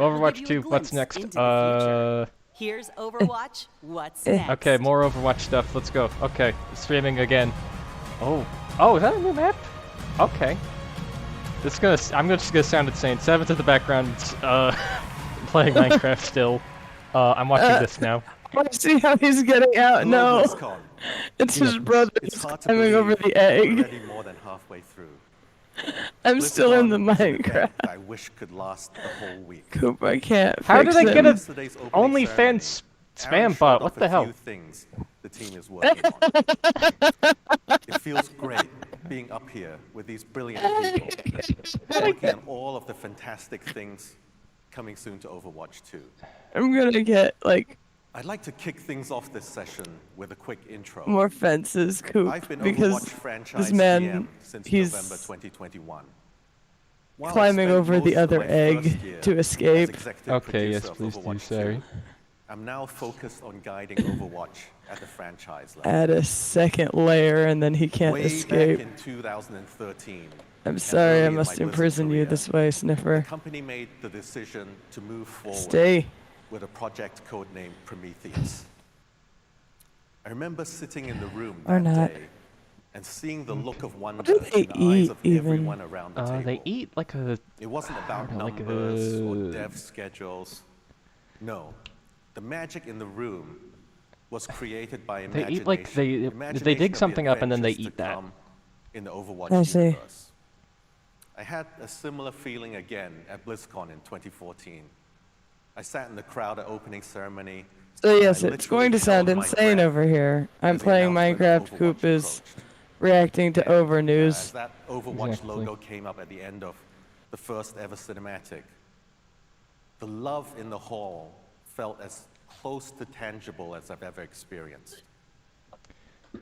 Overwatch 2, what's next? Here's Overwatch, what's next? Okay, more Overwatch stuff, let's go. Okay, streaming again. Oh, is that a new map? Okay. I'm just gonna sound insane. Seventh in the background, playing Minecraft still. I'm watching this now. I see how he's getting out. No, it's his brother. He's climbing over the egg. More than halfway through. I'm still in the Minecraft. I wish could last the whole week. Coop, I can't. How did I get a Yesterday's opening OnlyFans ceremony, spam bot? What Aaron showed the off a hell? few things the team is working on. It feels great being up here with these brilliant people, looking at all of the fantastic things coming soon to Overwatch 2. I'm gonna get like I'd like to kick things off this session with a quick intro. more fences, Coop, I've been because Overwatch franchise this man, GM since he's November 2021. While I climbing spent over most the of other my egg first year to as escape. executive Okay, yes, producer of please do, Overwatch sorry. 2, I'm now focused on guiding Overwatch at the franchise level. Add a second layer and then he can't Way escape. back in 2013. I'm and sorry, early I in must my imprison Blizzcon you career, this way, The Sniffer. company made the decision to move forward Stay. with a project codenamed Prometheus. I remember sitting in the room Or that not. day and seeing the look of wonder do they in the eyes eat, of even? everyone around the table. They eat like a... It wasn't about like numbers or a- dev schedules. No, the magic in the room was created by They imagination. eat like they dig Imagination of something the up and then they adventures eat to that. come in the Overwatch I see. universe. I had a similar feeling again at Blizzcon in 2014. I sat in the crowd at opening ceremony. So yes, I it's going literally to sound held my insane breath over here. I'm as the playing announcement Minecraft, of Coop Overwatch is approached. reacting to over As news. that Overwatch Exactly. logo came up at the end of the first ever cinematic, the love in the hall felt as close to tangible as I've ever experienced.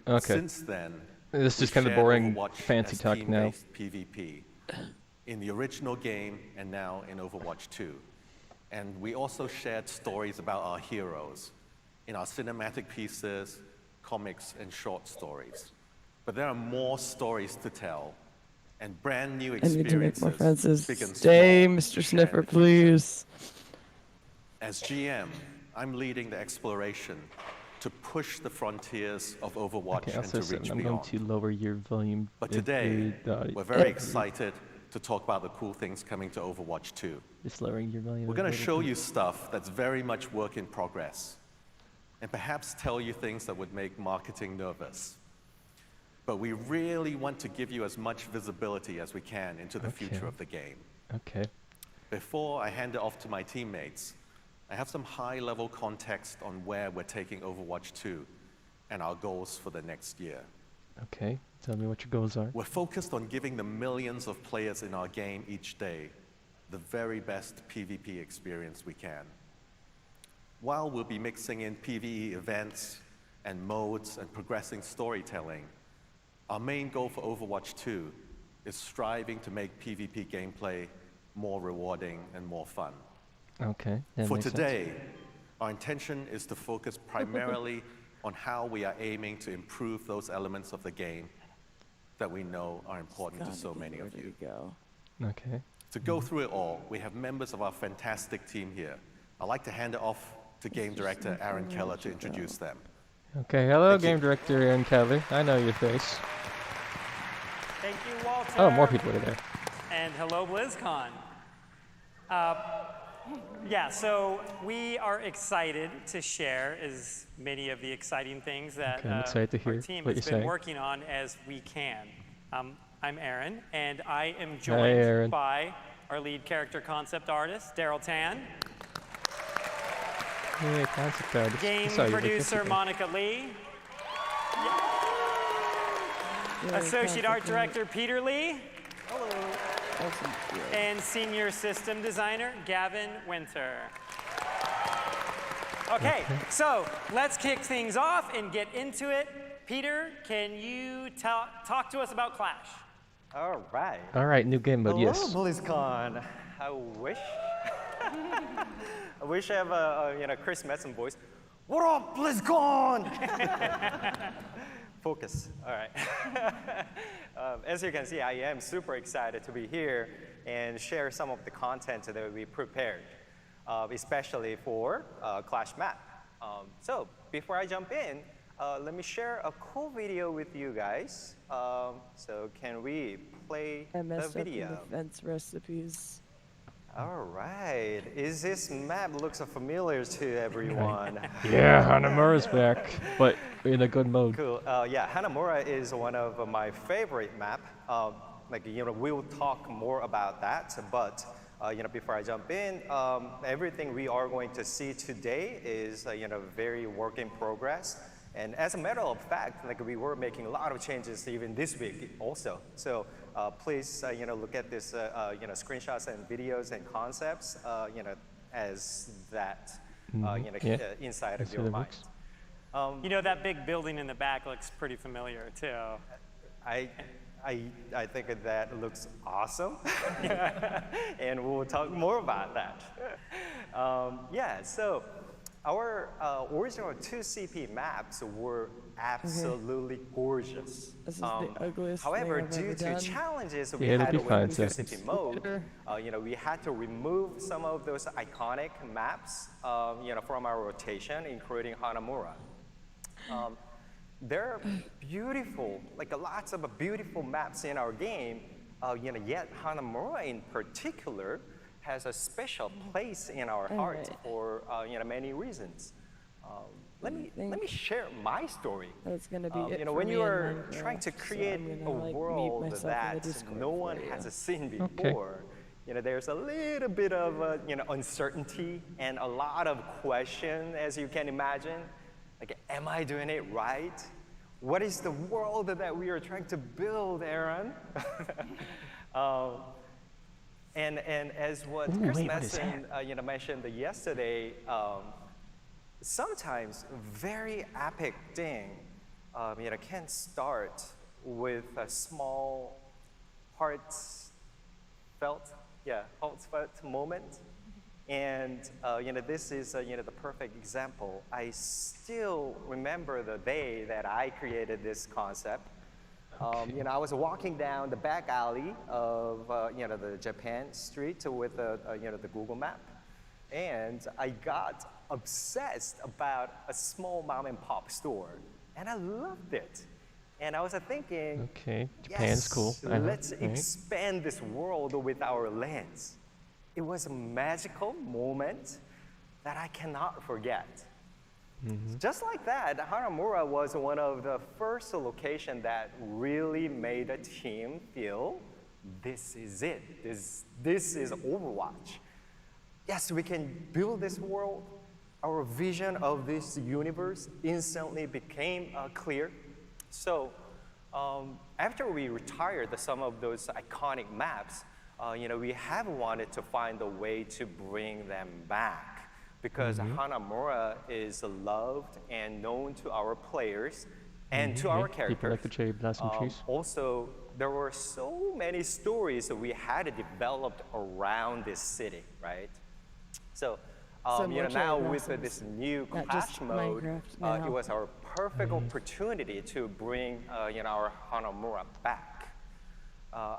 Okay. Since then, This is we've just kind of shared boring Overwatch fancy as talk now. team-based PvP in the original game and now in Overwatch 2. And we also shared stories about our heroes in our cinematic pieces, comics, and short stories. But there are more stories to tell and brand new I experiences. need to make more fences. big and Stay, small, Mr. to share in Sniffer, the future. please. As GM, I'm leading the exploration to push the frontiers of Overwatch Okay, and also to said reach I'm going beyond. to lower your volume. But if today, you, we're very excited to talk about the cool things coming to Overwatch 2. Just lowering your volume. We're going to show you stuff that's very much work in progress, and perhaps tell you things that would make marketing nervous. But we really want to give you as much visibility as we can into the future of the game. Okay. Before I hand it off to my teammates, I have some high-level context on where we're taking Overwatch 2 and our goals for the next year. Okay. Tell me what your goals are. We're focused on giving the millions of players in our game each day the very best PvP experience we can. While we'll be mixing in PvE events and modes and progressing storytelling, our main goal for Overwatch 2 is striving to make PvP gameplay more rewarding and more fun. Okay. That For makes sense. today, our intention is to focus primarily on how we are aiming to improve those elements of the game that we know are important to so many of you. Go. Okay. To go through it all, we have members of our fantastic team here. I'd like to hand it off to Game Director Aaron Keller to introduce them. Okay. Hello, Thank you. Game Director Aaron Keller. I know your face. Thank you, Walter. Oh, more people are there. And hello, BlizzCon. Yeah, so we are excited to share as many of the exciting things that Okay, I'm excited to hear our team what has you're been saying. working on as we can. I'm Aaron, and I am Aaron. joined by our lead character concept artist, Daryl Tan, Hey, concept artist. I game saw you producer, yesterday. Monica Lee, associate art director, Peter Lee, and senior system designer, Gavin Winter. Okay, so let's kick things off and get into it. Peter, can you talk to us about Clash? All right. All right, new game mode. Hello, Yes. BlizzCon. I wish. I wish I have a Chris Metzen voice. What up, BlizzCon? Focus. All right. As you can see, I am super excited to be here and share some of the content that we prepared. especially for Clash map. So before I jump in, let me share a cool video with you guys. So can we play I the messed up in video? the fence recipes. All right. Is this map looks familiar to everyone? Yeah, Hanamura's back, but in a good mode. Cool. Yeah, Hanamura is one of my favorite map. Like, you know, we'll talk more about that, but you know, before I jump in, everything we are going to see today is, you know, very work in progress. And as a matter of fact, like, we were making a lot of changes even this week also. So please, you know, look at this, you know, screenshots and videos and concepts, you know, as that, you know, inside of your mind. You know, that big building in the back looks pretty familiar too. I think that looks awesome, and we'll talk more about that. Yeah, so our original 2CP maps were absolutely gorgeous. This is the ugliest However, thing I've due ever to done. challenges we it'll had be with fine, 2CP mode, you know, we had to remove some of those iconic maps, you know, from our rotation, including Hanamura. There are beautiful, like lots of beautiful maps in our game, you know, yet Hanamura in particular has a special place in our heart for, you know, many reasons. Let me share my story. That's gonna be you know, when you are trying to create a world that no one has seen before, you know, there's a little bit of, you know, uncertainty and a lot of question, as you can imagine. Like, am I doing it right? What is the world that we are trying to build, Aaron? And as what Chris Messon, you know, mentioned yesterday, sometimes very epic thing, you know, can start with a small heartfelt moment. And you know, this is you know, the perfect example. I still remember the day that I created this concept. You know, I was walking down the back alley of you know, the Japan street with you know, the Google map, and I got obsessed about a small mom and pop store, and I loved it. And I was thinking, Japan's yes, cool. Let's expand this world with our lens. It was a magical moment that I cannot forget. Just like that, Hanamura was one of the first locations that really made the team feel, this is it. This is Overwatch. Yes, we can build this world. Our vision of this universe instantly became clear. So after we retired some of those iconic maps, you know, we have wanted to find a way to bring them back, because Hanamura is loved and known to our players and to our characters. People like the cherry blossom trees. Also, there were so many stories that we had developed around this city, right? So, you know, now with this new Clash mode, it was our perfect opportunity to bring, you know, our Hanamura back.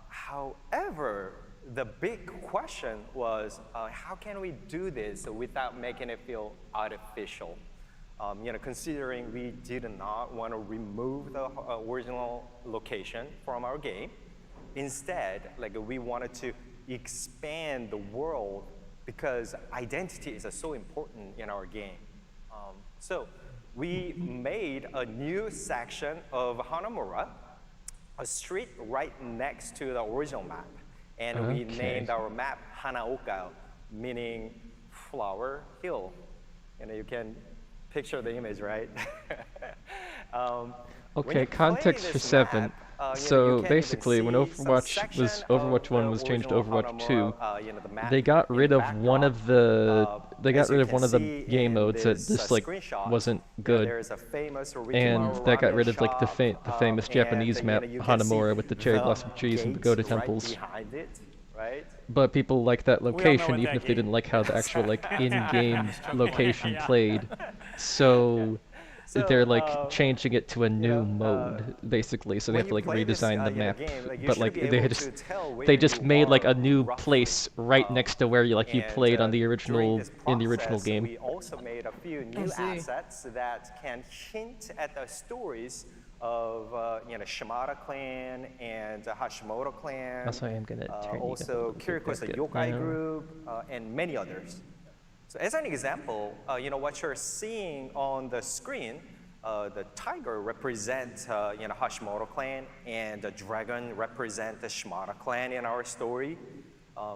However, the big question was, how can we do this without making it feel artificial? You know, considering we did not want to remove the original location from our game. Instead, like, we wanted to expand the world because identity is so important in our game. So we made a new section of Hanamura, a street right next to the original map. And we named our map Hanaoka, meaning flower hill. You know, you can picture the image, right? Okay, context for 7. So basically, when Overwatch 1 was changed to Overwatch 2, they got rid of one of the game modes that just like wasn't good, and that got rid of like the famous Japanese map Hanamura with the cherry blossom trees and pagoda temples. But people liked that location even if they didn't like how the actual like in-game location played. So they're like changing it to a new mode, basically. So they have to like redesign the map. But like they just made like a new place right next to where you played on the original game. We also made a few new assets that can hint at the stories of Shimada clan and Hashimoto clan. Also, I am gonna turn also Kiriko's yokai group and many others. So as an example, what you're seeing on the screen, the tiger represents Hashimoto clan, and the dragon represents the Shimada clan in our story.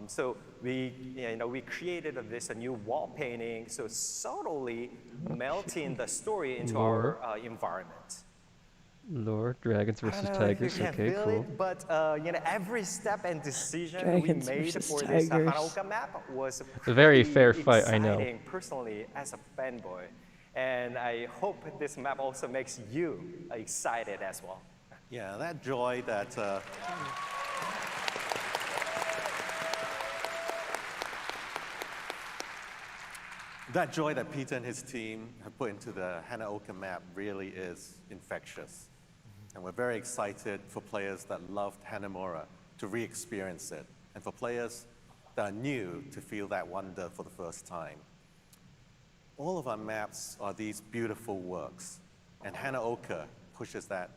So we created this new wall painting, so subtly melting the story into our environment. Lore, dragons versus tigers. Okay, cool. It, but every step and decision we made for this Hanaoka map was a very fair fight, I know. Personally, as a fanboy, and I hope this map also makes you excited as well. Yeah, that joy that. That joy that Peter and his team have put into the Hanaoka map really is infectious. And we're very excited for players that loved Hanamura to re-experience it, and for players that are new to feel that wonder for the first time. All of our maps are these beautiful works, and Hanaoka pushes that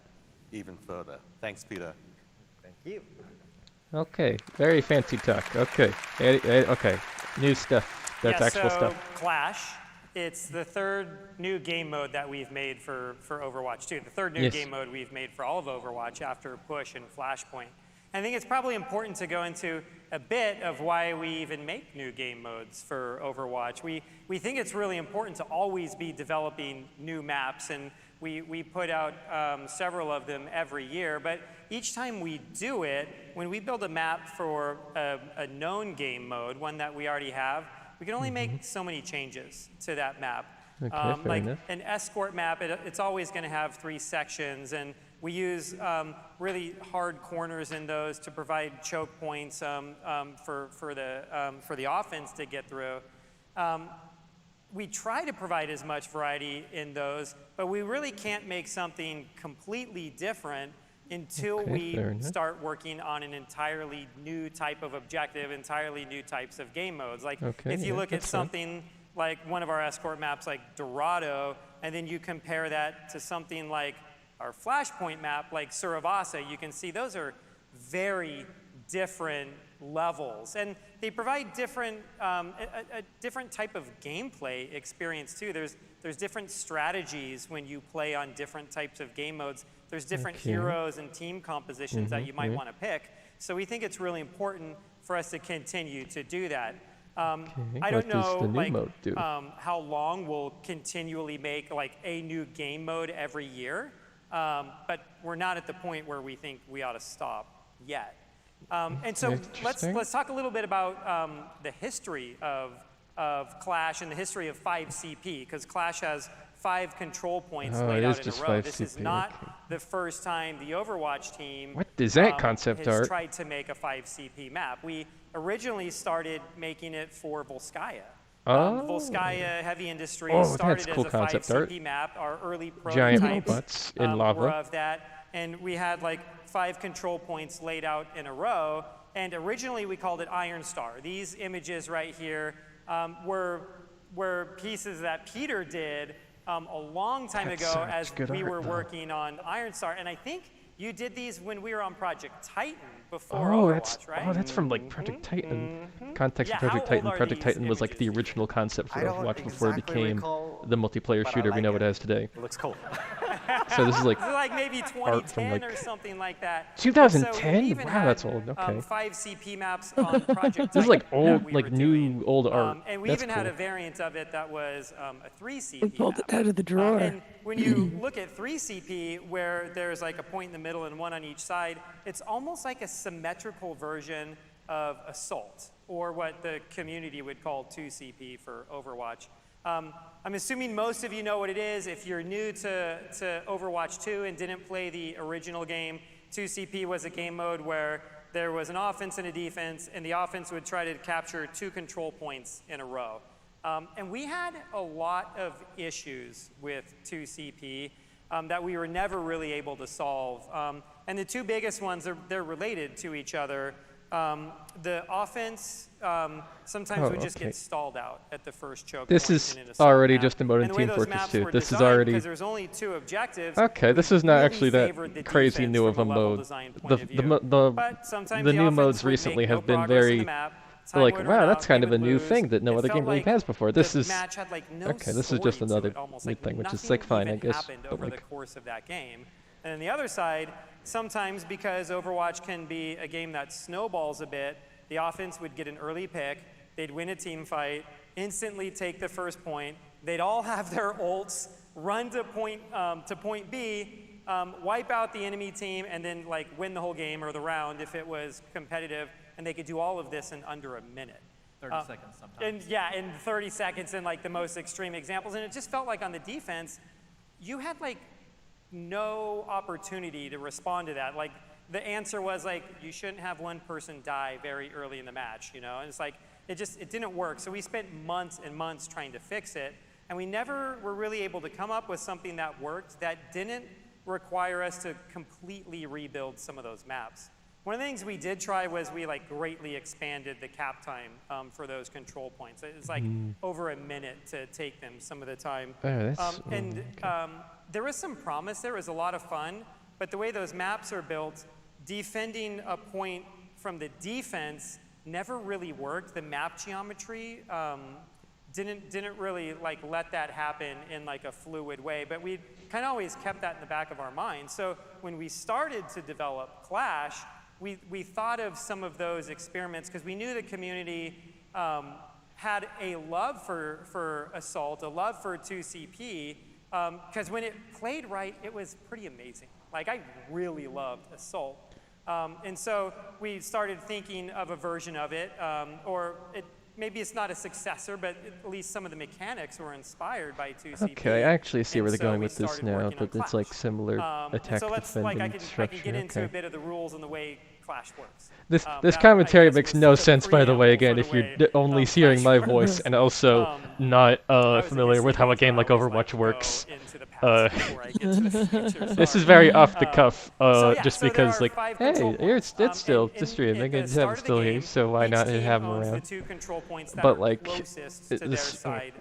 even further. Thanks, Peter. Thank you. Okay, very fancy talk. Okay, okay, new stuff. That's actual stuff. Clash. It's the third new game mode that we've made for Overwatch 2. The third new game mode we've made for all of Overwatch after Push and Flashpoint. I think it's probably important to go into a bit of why we even make new game modes for Overwatch. We think it's really important to always be developing new maps, and we put out several of them every year. But each time we do it, when we build a map for a known game mode, one that we already have, we can only make so many changes to that map. Okay, like enough. an escort map, it's always going to have 3 sections, and we use really hard corners in those to provide choke points for the offense to get through. We try to provide as much variety in those, but we really can't make something completely different until we start working on an entirely new type of objective, entirely new types of game modes. Like if you look at something like one of our escort maps like Dorado, and then you compare that to something like our Flashpoint map like Suravasa, you can see those are very different levels. And they provide different, a different type of gameplay experience too. There's different strategies when you play on different types of game modes. There's different heroes and team compositions that you might want to pick. So we think it's really important for us to continue to do that. I don't know how long we'll continually make like a new game mode every year, but we're not at the point where we think we ought to stop yet. And so let's talk a little bit about the history of Clash and the history of 5CP, because Clash has 5 control points laid out in a row. This is not the first time the Overwatch team has tried to make a 5CP map. We originally started making it for Volskaya. Volskaya Heavy Industries started as a 5CP map. Our early prototypes were of that. And we had like 5 control points laid out in a row. And originally we called it Iron Star. These images right here were pieces that Peter did a long time ago as we were working on Iron Star. And I think you did these when we were on Project Titan before Overwatch, right? Oh, that's from like Project Titan. Context of Project Titan. Project Titan was like the original concept for Overwatch before it became the multiplayer shooter we know it as today. It looks cool. So this is like maybe 2010 or something like that. 2010? Wow, that's old. Okay. 5CP maps on Project Titan. This is like old, like new, old art. And we even had a variant of it that was a 3CP We pulled it out of the drawer. And when you look at 3CP, where there's like a point in the middle and one on each side, it's almost like a symmetrical version of Assault, or what the community would call 2CP for Overwatch. I'm assuming most of you know what it is. If you're new to Overwatch 2 and didn't play the original game, 2CP was a game mode where there was an offense and a defense, and the offense would try to capture 2 control points in a row. And we had a lot of issues with 2CP that we were never really able to solve. And the two biggest ones, they're related to each other. The offense sometimes would just get stalled out at the first choke. This is already just a mode in Team Fortress 2. This is already... Because there's only 2 objectives. Okay, this is not actually that crazy new of a mode. The new modes recently have been very... like, wow, that's kind of a new thing that no other game really has before. This is... Okay, this is just another new thing, which is like fine, I guess. But over the course of that game. And on the other side, sometimes because Overwatch can be a game that snowballs a bit, the offense would get an early pick, they'd win a team fight, instantly take the first point, they'd all have their ults, run to point B, wipe out the enemy team, and then like win the whole game or the round if it was competitive, and they could do all of this in under a minute. 30 seconds sometimes. And yeah, in 30 seconds in like the most extreme examples, and it just felt like on the defense, you had like no opportunity to respond to that. Like the answer was like, you shouldn't have one person die very early in the match, you know? And it's like, it didn't work. So we spent months and months trying to fix it. And we never were really able to come up with something that worked that didn't require us to completely rebuild some of those maps. One of the things we did try was we like greatly expanded the cap time for those control points. It's like over a minute to take them some of the time. There was some promise there. It was a lot of fun. But the way those maps are built, defending a point from the defense never really worked. The map geometry didn't really like let that happen in like a fluid way. But we kind of always kept that in the back of our mind. So when we started to develop Clash, we thought of some of those experiments because we knew the community had a love for Assault, a love for 2CP, because when it played right, it was pretty amazing. Like, I really loved Assault. And so we started thinking of a version of it, maybe it's not a successor, but at least some of the mechanics were inspired by 2CP. Okay, I actually see where they're going with this now, that it's like similar attack so defending structure. I can get into a bit of the rules and the way Clash works. This commentary makes no sense, by the way, again, if you're only hearing my voice and also not familiar with how a game like Overwatch works. This is very off the cuff, just because, like, hey, it's still streaming, and I'm still here, so why not have them around? But, like, it's fine.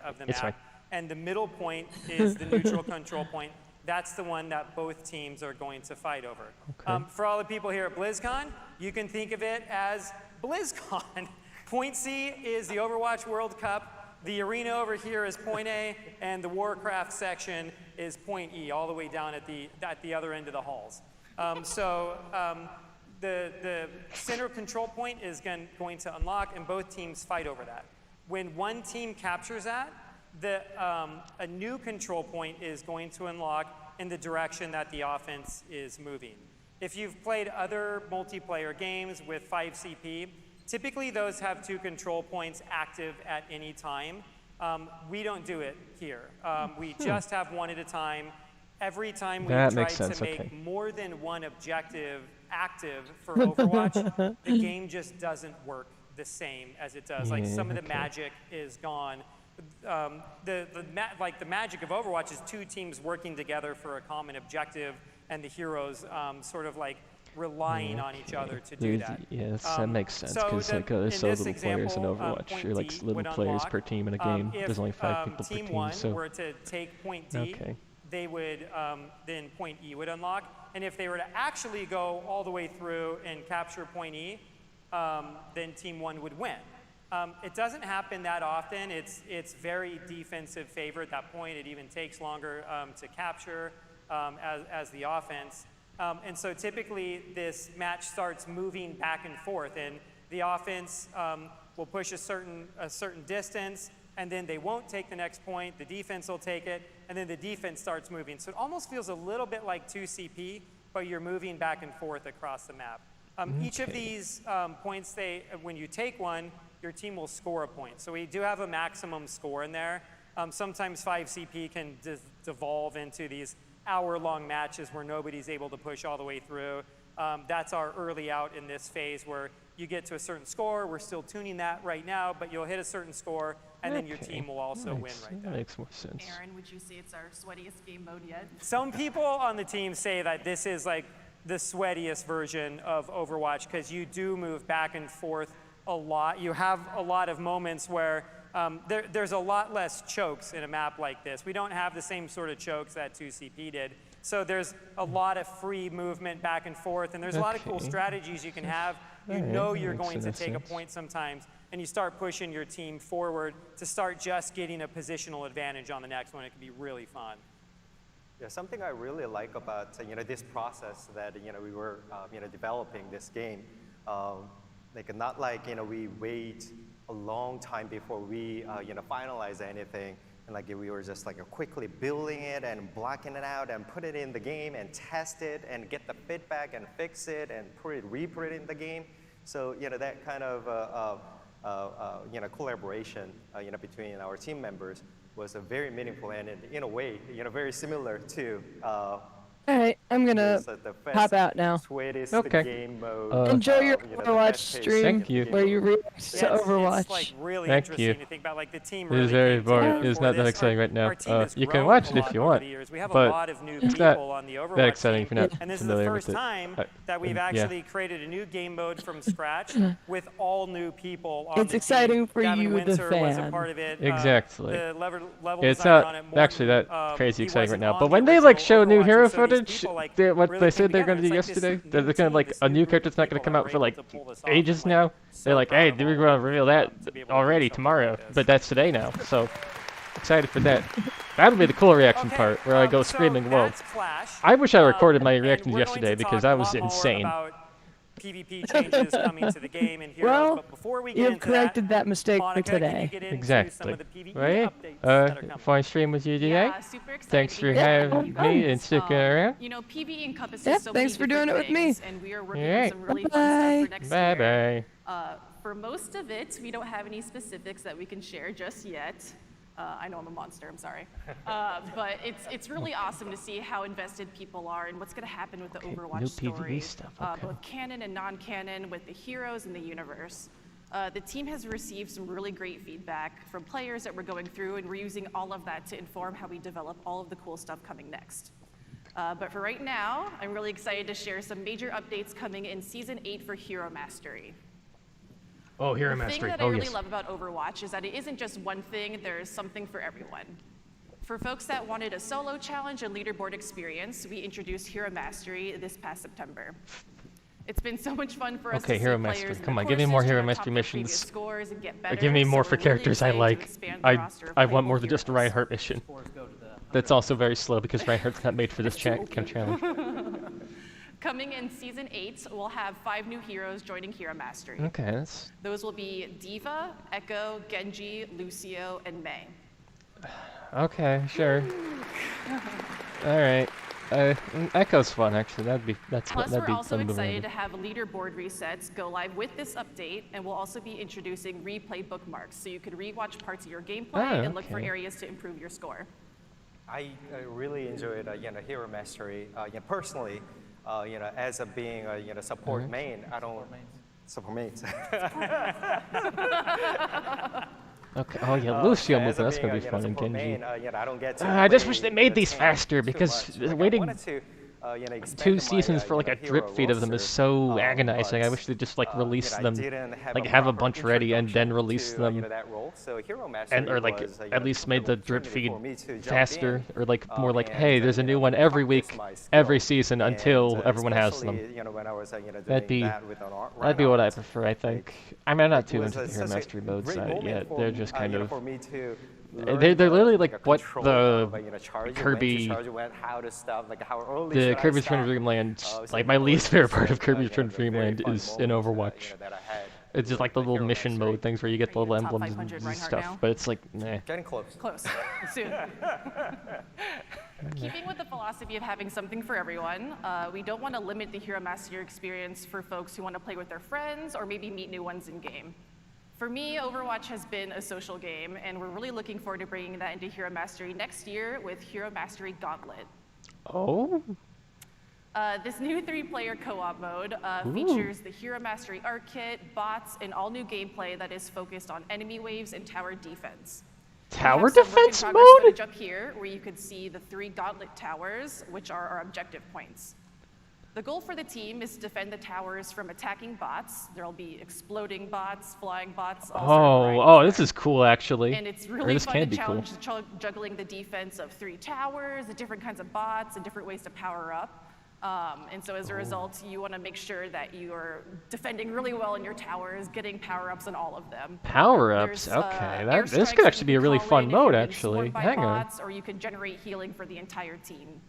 And the middle point is the neutral control point. That's the one that both teams are going to fight over. Okay. For all the people here at BlizzCon, you can think of it as BlizzCon. Point C is the Overwatch World Cup. The arena over here is point A, and the Warcraft section is point E, all the way down at the other end of the halls. The center control point is going to unlock, and both teams fight over that. When one team captures that, a new control point is going to unlock in the direction that the offense is moving. If you've played other multiplayer games with 5CP, typically those have 2 control points active at any time. We don't do it here. We just have 1 at a time. Every time we try to make more than 1 objective active for Overwatch, the game just doesn't work the same as it does. Like, some of the magic is gone. The magic of Overwatch is 2 teams working together for a common objective, and the heroes sort of like relying on each other to do that. Yes, that makes sense, because like, there's so little players in Overwatch. You're like little players per team in a game. There's only 5 people per team, Team 1 so... were to take point D, they would, then point E would unlock. And if they were to actually go all the way through and capture point E, then Team 1 would win. It doesn't happen that often. It's very defensive favor at that point. It even takes longer to capture as the offense. And so typically this match starts moving back and forth, and the offense will push a certain distance, and then they won't take the next point. The defense will take it, and then the defense starts moving. So it almost feels a little bit like 2CP, but you're moving back and forth across the map. Each of these points, when you take one, your team will score a point. So we do have a maximum score in there. Sometimes 5CP can devolve into these hour-long matches where nobody's able to push all the way through. That's our early out in this phase where you get to a certain score. We're still tuning that right now, but you'll hit a certain score, and then your team will also win right That there. makes more sense. Aaron, would you say it's our sweatiest game mode yet? Some people on the team say that this is like the sweatiest version of Overwatch because you do move back and forth a lot. You have a lot of moments where there's a lot less chokes in a map like this. We don't have the same sort of chokes that 2CP did. So there's a lot of free movement back and forth, and there's a lot of cool strategies you can have. You know you're going to take a point sometimes, and you start pushing your team forward to start just getting a positional advantage on the next one. It can be really fun. Yeah, something I really like about this process that we were developing this game, like not like we wait a long time before we finalize anything, and like we were just like quickly building it and blocking it out and put it in the game and test it and get the feedback and fix it and re-put it in the game. So that kind of collaboration between our team members was very meaningful and in a way very similar to All right, I'm gonna pop out now. Okay. Game mode, Enjoy your the Overwatch fast-paced stream Thank you. where you react to Yeah, Overwatch. It's like really Thank interesting you. to think about. Like the team It is really very came boring. together It's for not that this. exciting right now. Our team has You can grown watch a it if lot you over want, the years. We have a but lot of new it's people not on the Overwatch that exciting if team, you're not and this is the familiar first with it. time that we've yeah. actually created a new game mode from scratch with all new people on It's the exciting team. for Gavin you, the Winter was a fan. part of it. Exactly. The level It's designer not on it, actually Morton, that crazy he exciting right wasn't now. on But the when they like original show new Overwatch, hero and so these footage, people, like, what really they came said they're together. going to do It's like this yesterday, new they're going team, to like this a new new group character's of not going to people come out that for were like able to pull this off. ages I'm, now. like, They're so like, proud hey, of we're all going to of them reveal that to be able to do already something tomorrow, like this. but that's today now. So excited for that. That'll be the cool reaction part where I go so screaming, "Whoa!" that's Clash. I wish I recorded my And reactions we're going yesterday to because talk I a was lot more insane. about PvP changes coming to the game and heroes, Well, but before we get you've into corrected that mistake for Monica, can you today. get into some Exactly. of the PvE Right? updates that are coming? Fun stream with you today. Yeah, super excited Thanks to for be here with having you me guys. and sticking around. You know, PvE encompasses Yeah, so thanks many for doing different it with me. things, and we are working Alright. on some really fun Bye-bye. stuff for next Bye year. bye. For most of it, we don't have any specifics that we can share just yet. I know I'm a monster, I'm sorry. But it's really awesome to see how invested people are and what's going to happen with the Overwatch new story. PvE stuff, okay. Both canon and non-canon, with the heroes and the universe. The team has received some really great feedback from players that we're going through, and we're using all of that to inform how we develop all of the cool stuff coming next. But for right now, I'm really excited to share some major updates coming in Season 8 for Hero Mastery. Oh, Hero The Mastery. thing that Oh, I really yes. love about Overwatch is that it isn't just one thing, there's something for everyone. For folks that wanted a solo challenge and leaderboard experience, we introduced Hero Mastery this past September. It's been so much fun for us to Okay, see Hero players Mastery. in Come the on, give me courses more try Hero to Mastery top their previous missions. scores and get better, Give me more so for we're really characters I excited to like. expand the roster of I want playable more than just a heroes. Reinhardt mission. That's also very slow because Reinhardt's not made for this kind of challenge. Coming in Season 8, we'll have 5 new heroes joining Hero Mastery. Okay, that's Those will be Diva, Echo, Genji, Lucio, and Mei. okay. Sure. All right. Echo's fun actually. Plus, that'd we're be also fun to excited learn. to have leaderboard resets go live with this update, and we'll also be introducing replay bookmarks, so you can rewatch parts of your gameplay and look for okay. areas to improve your score. I really enjoyed Hero Mastery. Personally, as being a support main, I don't support mains. Okay. Oh yeah, Lucio As movement. That's being gonna be fun in support Genji. main, I don't get to I just play wish they made the these tank faster too because much. Like, I waiting wanted to, expand 2 my, seasons for like a hero drip feed of them is roster, so agonizing. I but, wish they just like release I them, didn't like have a proper bunch ready and then introduction release to, them, that role. So Hero Mastery and or like was, at least made the drip opportunity feed for me to jump faster, in, or like more like, and, hey, there's a new one every week, practice my every skill. season And, until everyone has them. especially, when I was, doing That'd be that with that'd be what I Reinhardt. prefer. I think. I mean, I'm not It too was, into the Hero such a Mastery modes great moment yet. for They're me, just kind of. for me to They're learn literally the, like what control the of, charge, Kirby- when to charge, when, how to stop, like how early The should I Kirby's stop. Return to Dreamland, So like my it least was favorite just, part of Kirby's a Return to very Dreamland fun is in moment, Overwatch. that I had It's just like the with little Hero mission Mastery. mode things where you get the Are you little the top emblems 500 and Reinhardt stuff, now? but it's like, nah. Getting close. Close. Soon. Keeping with the philosophy of having something for everyone, we don't want to limit the Hero Mastery experience for folks who want to play with their friends or maybe meet new ones in game. For me, Overwatch has been a social game, and we're really looking forward to bringing that into Hero Mastery next year with Hero Mastery Gauntlet. Oh? This new 3-player co-op mode features the Hero Mastery Art Kit, bots, and all new gameplay that is focused on enemy waves and tower defense. Tower We have some defense work in progress mode? footage up here, where you can see the 3 gauntlet towers, which are our objective points. The goal for the team is to defend the towers from attacking bots. There'll be exploding bots, flying bots, all sorts of varieties Oh, there. this is cool actually. And it's Or really this fun can to be cool. challenge juggling the defense of 3 towers, the different kinds of bots, and different ways to power up. And so as a result, you want to make sure that you are defending really well in your towers, getting power-ups on all of them. Power-ups, There's, okay. airstrikes This that could you actually be a can really call fun in if mode, you're being actually. swarmed by Hang on. bots, or you can generate healing for the entire team.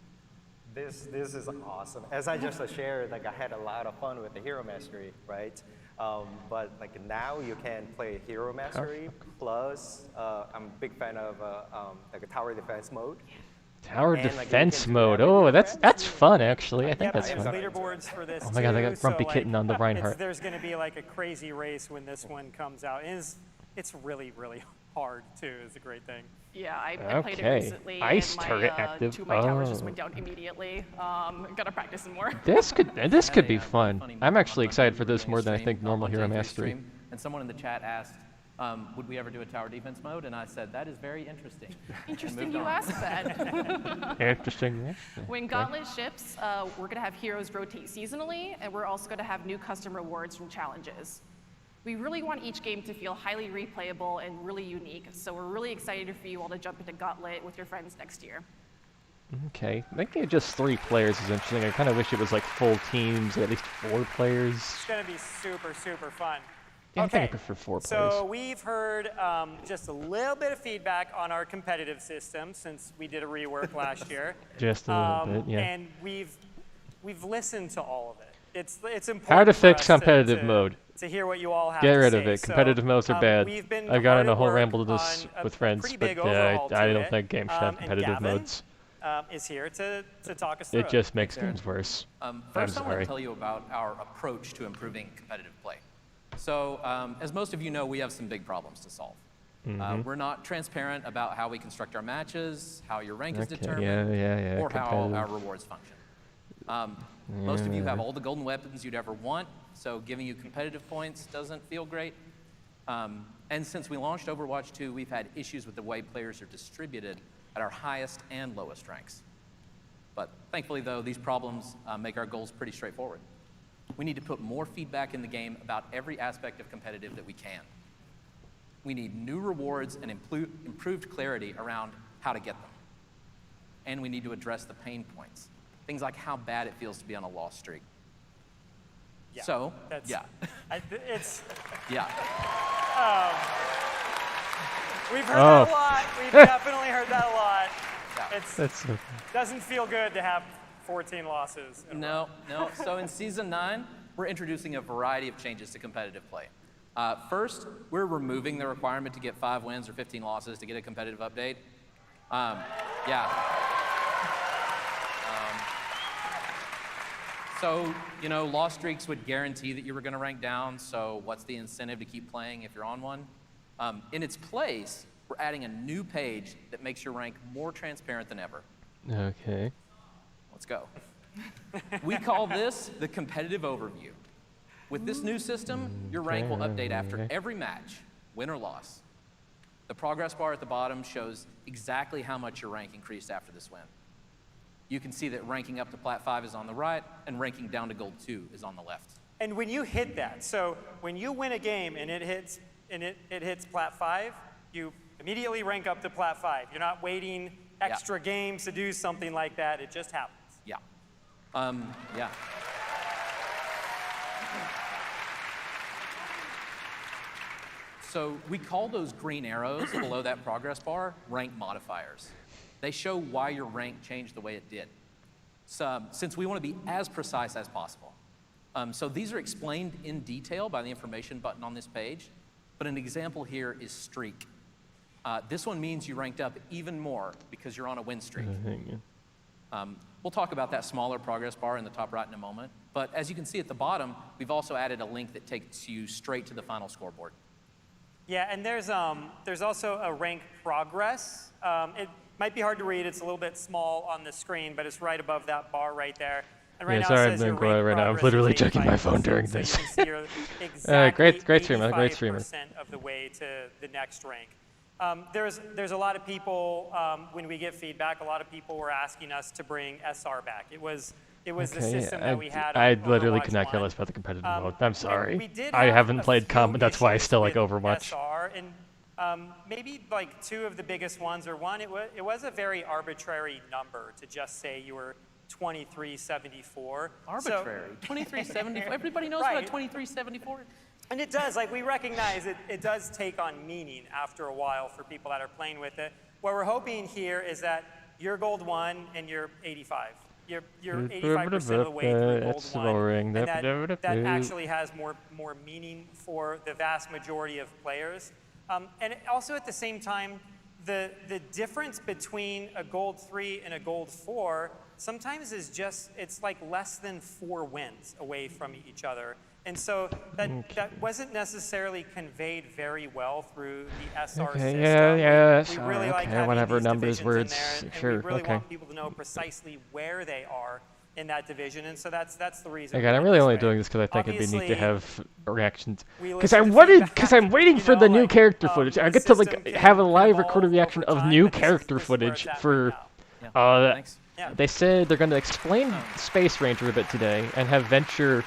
This is awesome. As I just shared, like I had a lot of fun with the Hero Mastery, right? But like now you can play Hero Mastery plus I'm a big fan of like a tower defense mode. Tower And, like, you defense can do mode. that with Oh, your that's friends. fun actually. I think Yeah, that's there's fun. leaderboards for this Oh my God, they too, got Grumpy so, Kitten on the Reinhardt. There's going to be like a crazy race when this one comes out. It's really, really hard too. It's a great thing. Yeah, I played it Okay. recently, Ice and my, turret active. 2 of my towers just Oh. went down immediately. Gotta practice some more. This could be Funny fun. moment I'm on actually Monday, excited we for were this doing more a than I stream, think normal one Hero day three Mastery. stream, and someone in the chat asked, would we ever do a tower defense mode? And I said, that is very interesting. And Interesting moved you on. asked that. Interesting. Yeah. When Gauntlet ships, we're gonna have heroes rotate seasonally, and we're also gonna have new custom rewards from challenges. We really want each game to feel highly replayable and really unique, so we're really excited for you all to jump into Gauntlet with your friends next year. Okay. Making it just 3 players is interesting. I kind of wish it was like full teams, at least 4 players. It's going to be super, super fun. Yeah, I think I Okay, prefer 4 so players. we've heard just a little bit of feedback on our competitive system since we did a rework last year. Just a little bit, yeah. And we've listened to all of it. It's important. How to for fix us competitive to, mode. To hear what you all have Get to rid say. of it. So, Competitive modes are bad. we've been I got hard in a at whole work ramble to this on a with friends, pretty but big overhaul I to don't it. think games should have And competitive Gavin, modes. is here to talk us through It just makes things worse. First, I want sorry. to tell you about our approach to improving competitive play. So, as most of you know, we have some big problems to solve. We're not transparent about how we construct our matches, how your rank is Okay, determined, yeah, or how competitive. our rewards function. Most of you have all the golden weapons you'd ever want, so giving you competitive points doesn't feel great. And since we launched Overwatch 2, we've had issues with the way players are distributed at our highest and lowest ranks. But thankfully, though, these problems make our goals pretty straightforward. We need to put more feedback in the game about every aspect of competitive that we can. We need new rewards and improved clarity around how to get them. And we need to address the pain points, things like how bad it feels to be on a loss streak. Yeah, So, that's- yeah, It's. yeah. We've heard that a lot. We've definitely heard that a lot. Yeah. It doesn't feel good to have 14 losses. in a row. No. So in Season 9, we're introducing a variety of changes to competitive play. First, we're removing the requirement to get 5 wins or 15 losses to get a competitive update. Yeah. So, loss streaks would guarantee that you were going to rank down, so what's the incentive to keep playing if you're on one? In its place, we're adding a new page that makes your rank more transparent than ever. Okay. Let's go. We call this the competitive overview. With this new system, your rank will update after every match, win or loss. The progress bar at the bottom shows exactly how much your rank increased after this win. You can see that ranking up to Plat 5 is on the right, and ranking down to Gold 2 is on the left. And when you hit that, so when you win a game and it hits Plat 5, you immediately rank up to Plat 5. You're not waiting extra games to do something like that. It just happens. Yeah. Yeah. So we call those green arrows below that progress bar rank modifiers. They show why your rank changed the way it did. So, since we want to be as precise as possible. So these are explained in detail by the information button on this page, but an example here is streak. This one means you ranked up even more because you're on a win streak. We'll talk about that smaller progress bar in the top right in a moment, but as you can see at the bottom, we've also added a link that takes you straight to the final scoreboard. Yeah, and there's also a rank progress. It might be hard to read. It's a little bit small on the screen, but it's right above that bar right there. And right Yeah, now sorry, it I'm says doing your quiet rank right now. I'm progress literally is checking my phone 85%, during so you this. can see you're exactly great streamer, great streamer. 85% of the way to the next rank. There's a lot of people, when we get feedback, a lot of people were asking us to bring SR back. It was the system that we had on I literally Overwatch could not care 1. less about the competitive mode. I'm sorry. We did I have haven't a played few comp, that's why I issues still like with Overwatch. SR, and maybe like 2 of the biggest ones, or one, it was a very arbitrary number to just say you were 2374. Arbitrary. 2374. Everybody knows Right. what a 2374 is. And it does, like we recognize it does take on meaning after a while for people that are playing with it. What we're hoping here is that you're gold 1 and you're 85. You're 85% of the way through gold It's 1. boring. And that actually has more meaning for the vast majority of players. And also at the same time, the difference between a gold 3 and a gold 4 sometimes is just, it's like less than 4 wins away from each other. And so that wasn't necessarily conveyed very well through the SR system. Yeah, We really like having whatever these numbers, divisions words, in there, and sure, we really okay. want people to know precisely where they are in that division, and so that's the reason. Again, we I'm did really this only way. doing this because I think it'd be neat to Obviously, have reactions. we Because listen to feedback, I'm waiting you for the know, new like, character footage. I the get to system like can have a live evolve recorded reaction over of time, new but this is character where footage it's at for. right now. Thanks. Yeah. They said they're going to explain Space Ranger a bit today and have Venture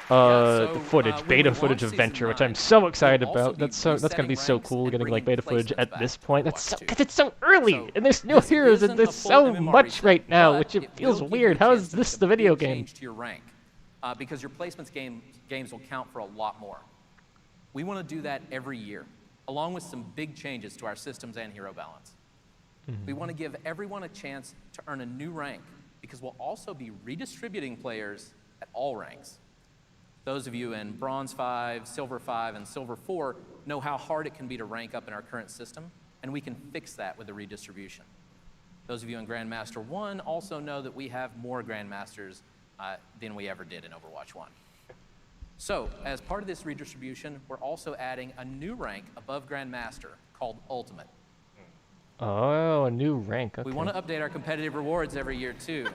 footage, when beta we footage launch of Venture, which Season I'm so 9, excited we'll also about. be That's going to be resetting so ranks cool and getting like bringing beta footage placements at back this to point. That's Overwatch so 2. because it's so early So and there's new this heroes and isn't there's a full so MMR much reset, right now, but which it it feels will give you weird. a How chance is to this make the a video big game? change to your rank, because your placements games will count for a lot more. We want to do that every year, along with some big changes to our systems and hero balance. We want to give everyone a chance to earn a new rank, because we'll also be redistributing players at all ranks. Those of you in Bronze 5, Silver 5, and Silver 4 know how hard it can be to rank up in our current system, and we can fix that with the redistribution. Those of you in Grandmaster 1 also know that we have more Grandmasters than we ever did in Overwatch 1. So, as part of this redistribution, we're also adding a new rank above Grandmaster called Ultimate. Oh, a new rank. Okay. We want to update our competitive rewards every year, too.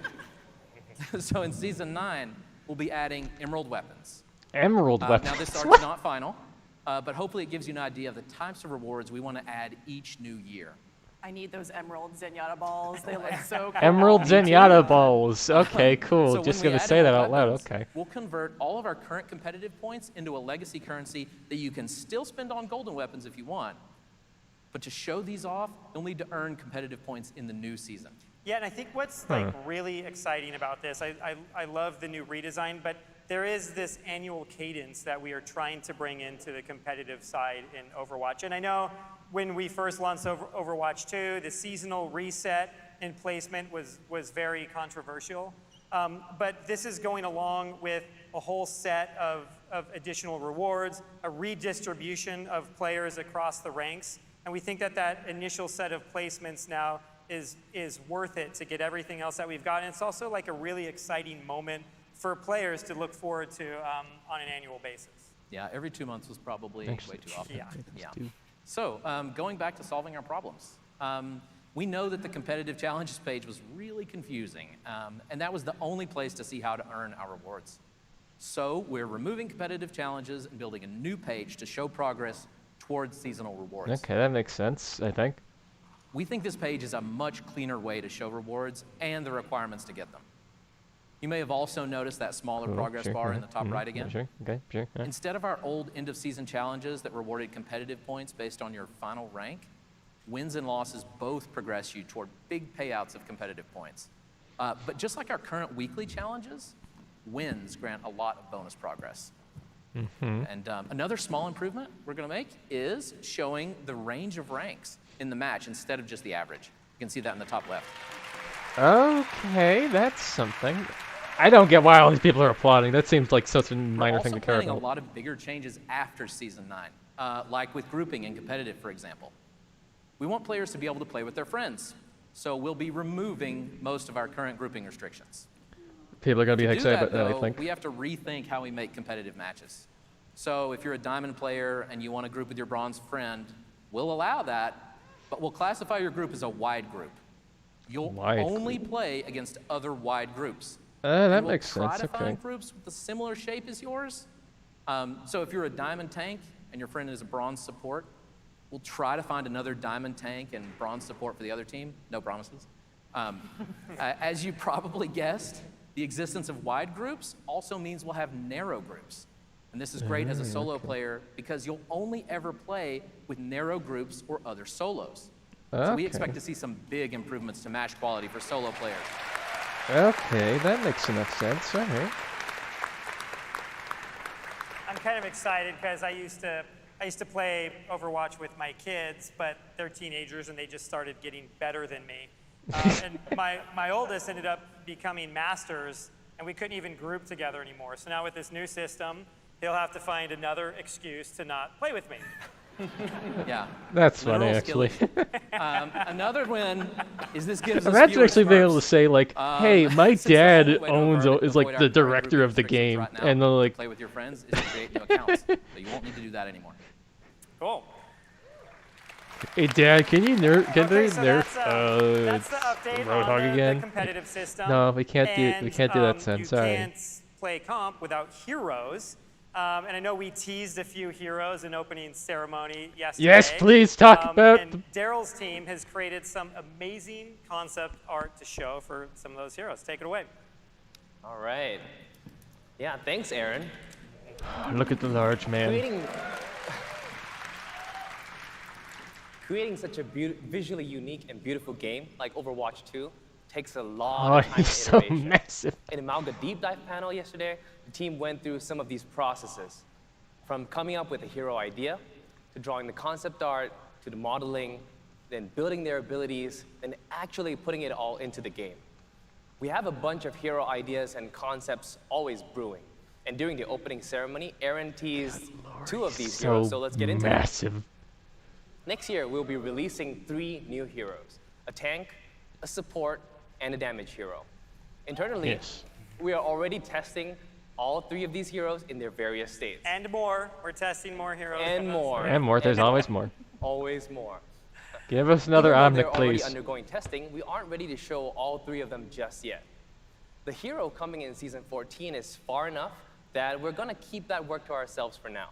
So in Season 9, we'll be adding Emerald Weapons. Emerald weapons. Now, this art's not final, but hopefully it gives you an idea of the types of rewards we want to add each new year. I need those emerald Zenyatta balls. They look so cool. Emerald Zenyatta balls. Okay, cool. So Just when we gonna add say that Emerald out loud. Weapons, Okay. We'll convert all of our current competitive points into a legacy currency that you can still spend on golden weapons if you want. But to show these off, you'll need to earn competitive points in the new season. Yeah, and I think what's like really exciting about this, I love the new redesign, but there is this annual cadence that we are trying to bring into the competitive side in Overwatch. And I know when we first launched Overwatch 2, the seasonal reset and placement was very controversial. But this is going along with a whole set of additional rewards, a redistribution of players across the ranks. And we think that initial set of placements now is worth it to get everything else that we've got. And it's also like a really exciting moment for players to look forward to on an annual basis. Yeah, every 2 months was probably way too often. Yeah. So, going back to solving our problems. We know that the competitive challenges page was really confusing, and that was the only place to see how to earn our rewards. So, we're removing competitive challenges and building a new page to show progress towards seasonal rewards. Okay, that makes sense, I think. We think this page is a much cleaner way to show rewards and the requirements to get them. You may have also noticed that smaller progress bar in the top right again. Sure, okay, sure. Yeah. Instead of our old end-of-season challenges that rewarded competitive points based on your final rank, wins and losses both progress you toward big payouts of competitive points. But just like our current weekly challenges, wins grant a lot of bonus progress. And another small improvement we're going to make is showing the range of ranks in the match instead of just the average. You can see that in the top left. Okay, that's something. I don't get why all these people are applauding. That seems like such a minor thing to care We're also planning about. a lot of bigger changes after Season 9, like with grouping and competitive, for example. We want players to be able to play with their friends, so we'll be removing most of our current grouping restrictions. People are going to be To do excited that, about that, I though, think. we have to rethink how we make competitive matches. So if you're a diamond player and you want to group with your bronze friend, we'll allow that, but we'll classify your group as a wide group. You'll only play against other wide groups. That And makes we'll sense. try to Okay. find groups with a similar shape as yours. So if you're a diamond tank and your friend is a bronze support, we'll try to find another diamond tank and bronze support for the other team. No promises. As you probably guessed, the existence of wide groups also means we'll have narrow groups. And this is great as a solo player because you'll only ever play with narrow groups or other solos. So we expect to see some big improvements to match quality for solo players. Okay, that makes enough sense. All right. I'm kind of excited because I used to play Overwatch with my kids, but they're teenagers and they just started getting better than me. And my oldest ended up becoming masters, and we couldn't even group together anymore. So now with this new system, he'll have to find another excuse to not play with me. Yeah. That's funny, Literal actually. Another win is this gives us Imagine fewer actually being able to smurfs. say like, "Hey, my Since the dad only way to owns avoid is like our the current director group of the restrictions game," right now and they're to like, play with your friends is to create new accounts. So you won't need to do that anymore. Cool. "Hey, Dad, can you can they so nerf that's the update Roadhog on the again?" competitive system. No, we can't do that, son. You Sorry. can't play comp without heroes. And I know we teased a few heroes in opening ceremony yesterday. Yes, please talk about. And Daryl's team has created some amazing concept art to show for some of those heroes. Take it away. All right. Yeah, thanks, Aaron. Look at the large man. Creating such a visually unique and beautiful game like Overwatch 2 takes a lot of time He's and so iteration. massive. In the Manga Deep Dive panel yesterday, the team went through some of these processes, from coming up with a hero idea, to drawing the concept art, to the modeling, then building their abilities, and actually putting it all into the game. We have a bunch of hero ideas and concepts always brewing. And during the opening ceremony, Aaron teased 2 of these heroes, so let's get into it. Massive. Next year, we'll be releasing 3 new heroes: a tank, a support, and a damage hero. Internally, Yes. we are already testing all 3 of these heroes in their various states. And more. We're testing more heroes. And more. And more. There's always more. Always more. Give us another Even though Omnic, they're already please. undergoing testing, we aren't ready to show all 3 of them just yet. The hero coming in Season 14 is far enough that we're going to keep that work to ourselves for now.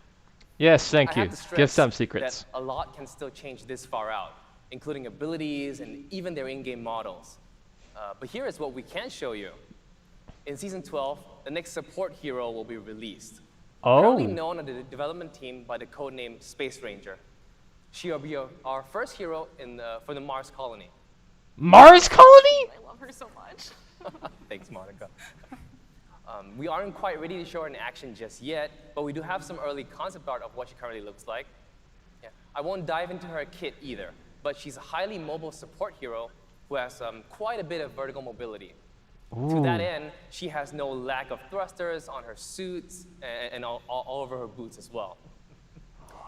Yes, I thank you. have to stress Give some secrets. that a lot can still change this far out, including abilities and even their in-game models. But here is what we can show you. In Season 12, the next support hero will be released. Currently Oh. known on the development team by the codename Space Ranger. She will be our first hero for the Mars colony. Mars colony? I love her so much. Thanks, Monica. We aren't quite ready to show her in action just yet, but we do have some early concept art of what she currently looks like. Yeah. I won't dive into her kit either, but she's a highly mobile support hero who has quite a bit of vertical mobility. To that end, she has no lack of thrusters on her suits and all over her boots as well.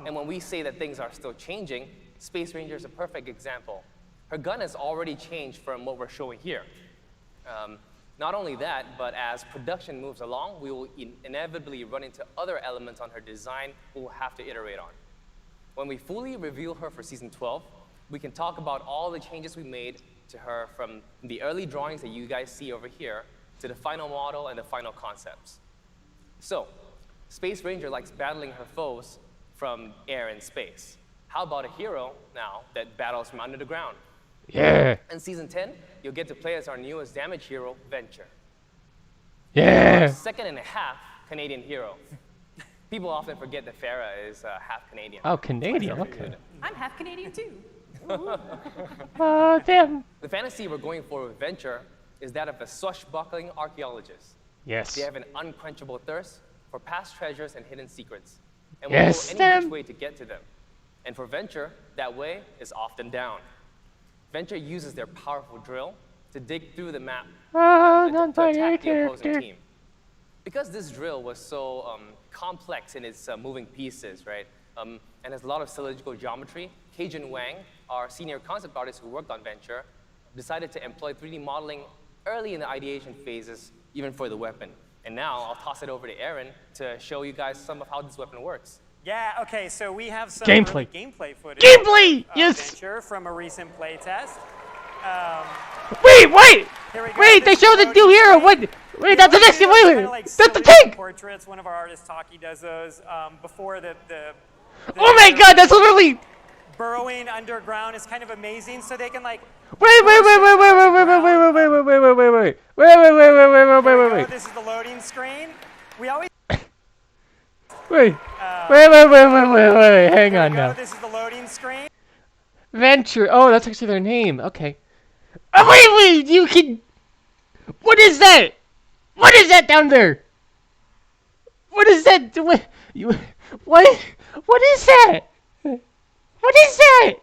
And when we say that things are still changing, Space Ranger is a perfect example. Her gun has already changed from what we're showing here. Not only that, but as production moves along, we will inevitably run into other elements on her design we will have to iterate on. When we fully reveal her for Season 12, we can talk about all the changes we made to her from the early drawings that you guys see over here to the final model and the final concepts. So, Space Ranger likes battling her foes from air and space. How about a hero now that battles from under the ground? Yeah. In Season 10, you'll get to play as our newest damage hero, Venture. Yeah. Our second and a half Canadian hero. People often forget that Farah is half Canadian. Oh, Canadian. Okay. I'm half Canadian too. Damn. The fantasy we're going for with Venture is that of a swashbuckling archaeologist. Yes. They have an unquenchable thirst for past treasures and hidden secrets, and Yes, will go any them. which way to get to them. And for Venture, that way is often down. Venture uses their powerful drill to dig through the map and to attack the opposing team. Because this drill was so complex in its moving pieces, right, and has a lot of cylindrical geometry, Cajun Wang, our senior concept artist who worked on Venture, decided to employ 3D modeling early in the ideation phases, even for the weapon. And now I'll toss it over to Aaron to show you guys some of how this weapon works. Yeah, okay, so we have some Gameplay. early gameplay footage Gameplay! of Yes! Venture from a recent playtest. Wait! Here we go. Wait! They This showed the is new hero! loading What? Wait, that's the next thing. Wait, Kinda like that's the silly tank. portraits. One of our artists, Taki, does those before the Oh my God, that's literally. burrowing underground is kind of amazing. So they can like. Wait. This is the loading screen. We always. Wait. Hang on now. This is the loading screen. Venture. Oh, that's actually their name. Okay. Oh, wait. You can. What is that? What is that down there? What is that? What? What is that? What is that?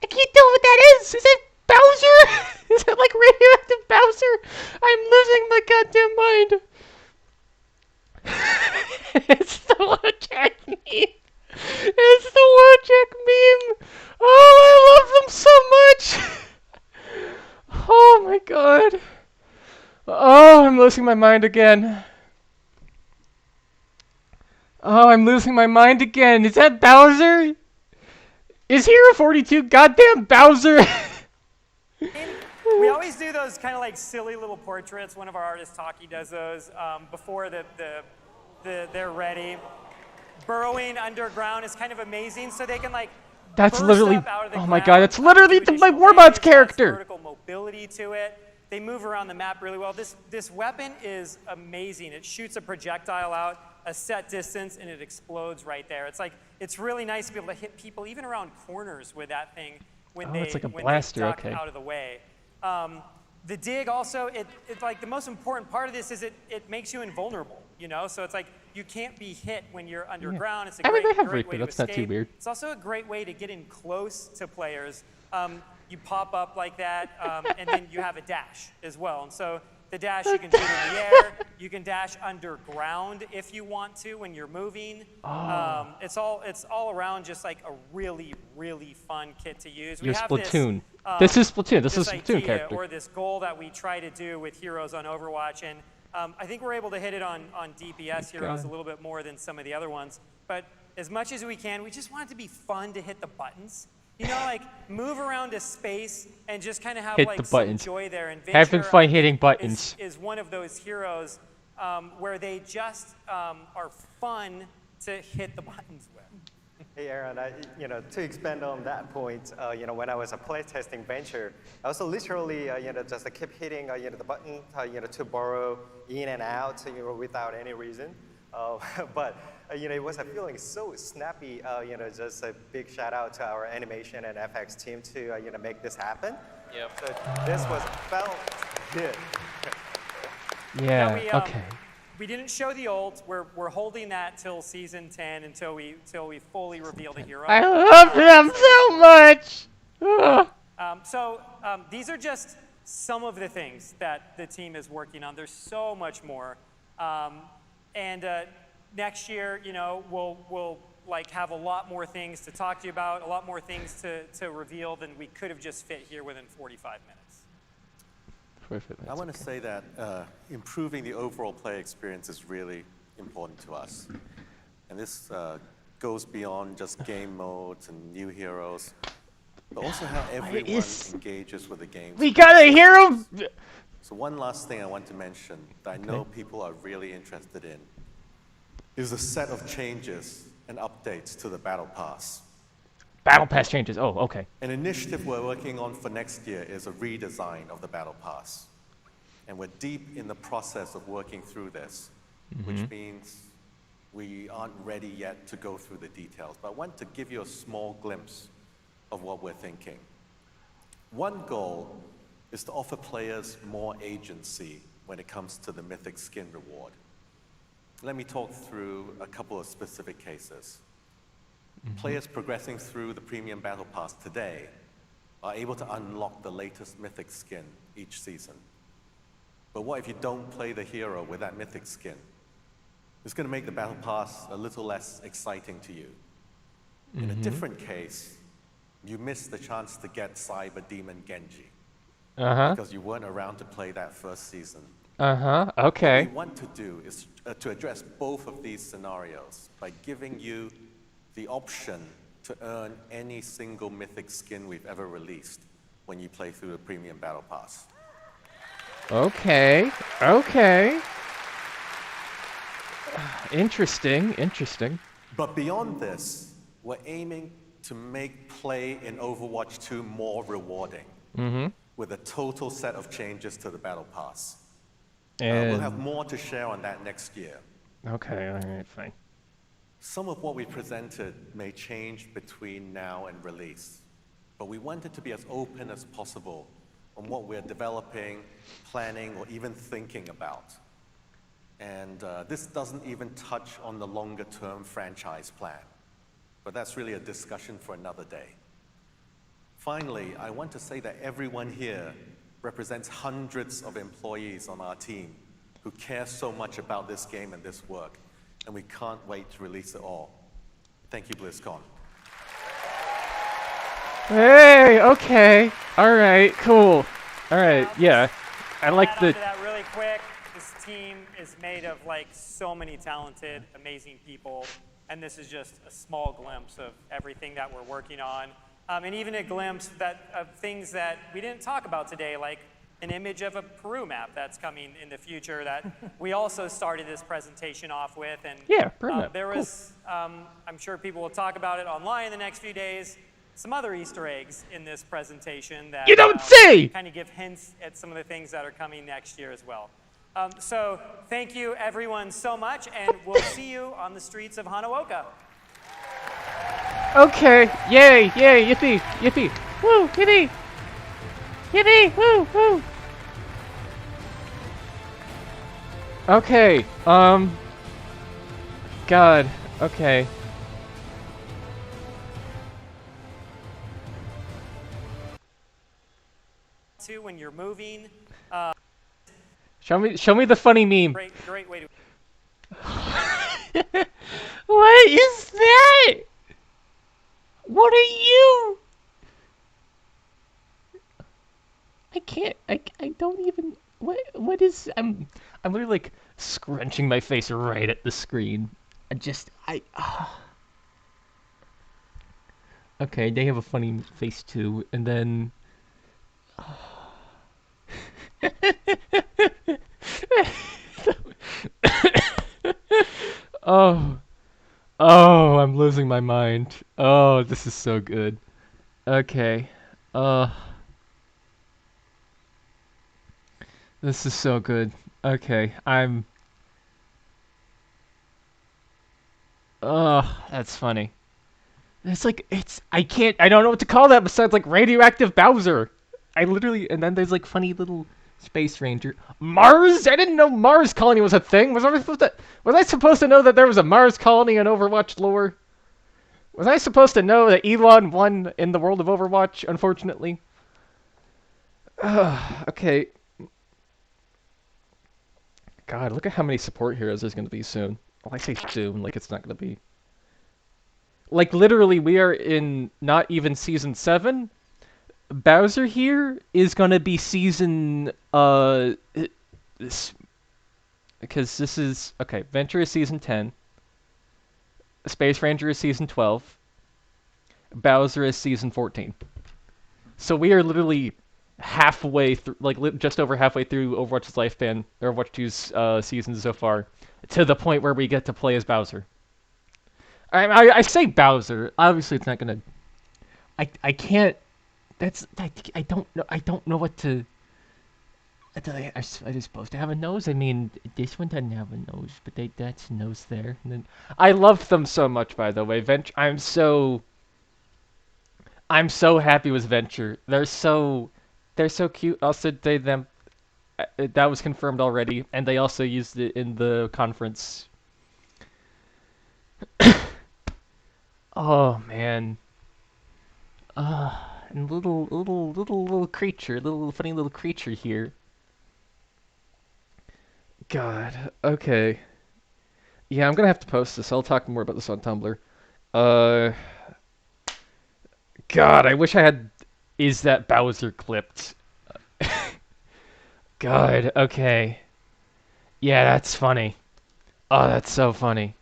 I can't tell what that is. Is that Bowser? Is that like radioactive Bowser? I'm losing my goddamn mind. It's the Wojak meme. It's the Wojak meme. Oh, I love them so much. Oh my God. Oh, I'm losing my mind again. Oh, I'm losing my mind again. Is that Bowser? Is Hero 42 goddamn Bowser? We always do those kind of like silly little portraits. One of our artists, Taki, does those before they're ready. Burrowing underground is kind of amazing, so they can like. That's burst literally. up out of the Oh my ground, God, that's literally do my additional Warbot's damage, has character. Vertical mobility to it. They move around the map really well. This weapon is amazing. It shoots a projectile out a set distance and it explodes right there. It's really nice to be able to hit people even around corners with that thing when they it's like a when blaster, they duck okay. out of the way. The dig also, it's like the most important part of this is it makes you invulnerable, you know? So it's like you can't be hit when you're underground. It's a I mean, great, they have great Reaper. way to That's not too escape. weird. It's also a great way to get in close to players. You pop up like that, and then you have a dash as well. And so the dash you can do it in the air. You can dash underground if you want to when you're moving. It's all around just like a really, really fun kit to use. Your We have Splatoon. This, This is Splatoon. This is this Splatoon idea character. or this goal that we try to do with heroes on Overwatch, and I think we're able to hit it on DPS heroes a little bit more than some of the other ones. But as much as we can, we just want it to be fun to hit the buttons. You know, like move around a space and just kind of have Hit like the some buttons. joy there. And Having Venture, fun hitting buttons. is one of those heroes where they just are fun to hit the buttons with. Hey Aaron, to expand on that point, when I was playtesting Venture, I was literally, just keep hitting, the button, to borrow in and out, without any reason. But it was feeling so snappy. Just a big shout out to our animation and FX team to make this happen. Yep. So this felt good. Yeah. we, Okay. We didn't show the ult. We're holding that till season 10 until we fully reveal the hero. I love them so much. These are just some of the things that the team is working on. There's so much more. Next year, we'll like have a lot more things to talk to you about, a lot more things to reveal than we could have just fit here within 45 minutes. I want to say that improving the overall play experience is really important to us. And this goes beyond just game modes and new heroes, but also how everyone engages with the game. We got a hero. So one last thing I want to mention that I know people are really interested in is a set of changes and updates to the Battle Pass. Battle Pass changes. Oh, okay. An initiative we're working on for next year is a redesign of the Battle Pass. And we're deep in the process of working through this, which means we aren't ready yet to go through the details. But I want to give you a small glimpse of what we're thinking. One goal is to offer players more agency when it comes to the Mythic Skin reward. Let me talk through a couple of specific cases. Players progressing through the Premium Battle Pass today are able to unlock the latest Mythic Skin each season. But what if you don't play the hero with that Mythic Skin? It's going to make the Battle Pass a little less exciting to you. In a different case, you miss the chance to get Cyber Demon Genji because you weren't around to play that first season. Okay. What we want to do is to address both of these scenarios by giving you the option to earn any single Mythic Skin we've ever released when you play through the Premium Battle Pass. Okay. Okay. Interesting. But beyond this, we're aiming to make play in Overwatch 2 more rewarding with a total set of changes to the Battle Pass. We'll have more to share on that next year. Okay, alright, fine. Some of what we presented may change between now and release, but we wanted to be as open as possible on what we're developing, planning, or even thinking about. And this doesn't even touch on the longer-term franchise plan, but that's really a discussion for another day. Finally, I want to say that everyone here represents hundreds of employees on our team who care so much about this game and this work, and we can't wait to release it all. Thank you, Blizzcon. Hey, okay. Alright, cool. Alright, yeah. I like Add the... on to that really quick. This team is made of like so many talented, amazing people, and this is just a small glimpse of everything that we're working on. And even a glimpse of things that we didn't talk about today, like an image of a Peru map that's coming in the future that we also started this presentation off with. And Yeah, Peru map. there was, I'm sure people will talk about it online in the next few days, some other Easter eggs in this presentation that You don't say! kind of give hints at some of the things that are coming next year as well. So thank you everyone so much, and we'll see you on the streets of Hanaoka. Okay, yay, yippee, woo, yippee, woo. Okay, God, okay. When you're moving, Show me the funny meme. great way to. What is that? What are you? I can't. I don't even. What is? I'm literally like scrunching my face right at the screen. Okay, they have a funny face too, and then. Oh, I'm losing my mind. Oh, this is so good. Okay. This is so good. Okay, that's funny. I don't know what to call that besides like radioactive Bowser. And then there's like funny little Space Ranger. Mars? I didn't know Mars colony was a thing. Was I supposed to know that there was a Mars colony in Overwatch lore? Was I supposed to know that Elon won in the world of Overwatch, unfortunately? Okay. God, look at how many support heroes there's going to be soon. Well, I say soon, like it's not going to be. Like, literally, we are in not even Season 7. Bowser here is going to be Season, because this is, okay, Venture is Season 10. Space Ranger is Season 12. Bowser is Season 14. So we are literally halfway through, like just over halfway through Overwatch's lifespan, or Overwatch 2's seasons so far, to the point where we get to play as Bowser. I say Bowser. Obviously, it's not gonna. I can't. I don't know what to. Are they supposed to have a nose? I mean, this one doesn't have a nose, but that's a nose there. And then I love them so much, by the way. I'm so happy with Venture. They're so cute. Also, that was confirmed already, and they also used it in the conference. Oh man. And little creature, funny little creature here. God. Okay. Yeah, I'm gonna have to post this. I'll talk more about this on Tumblr. God, I wish I had. Is that Bowser clipped? God. Okay. Yeah, that's funny. Oh, that's so funny.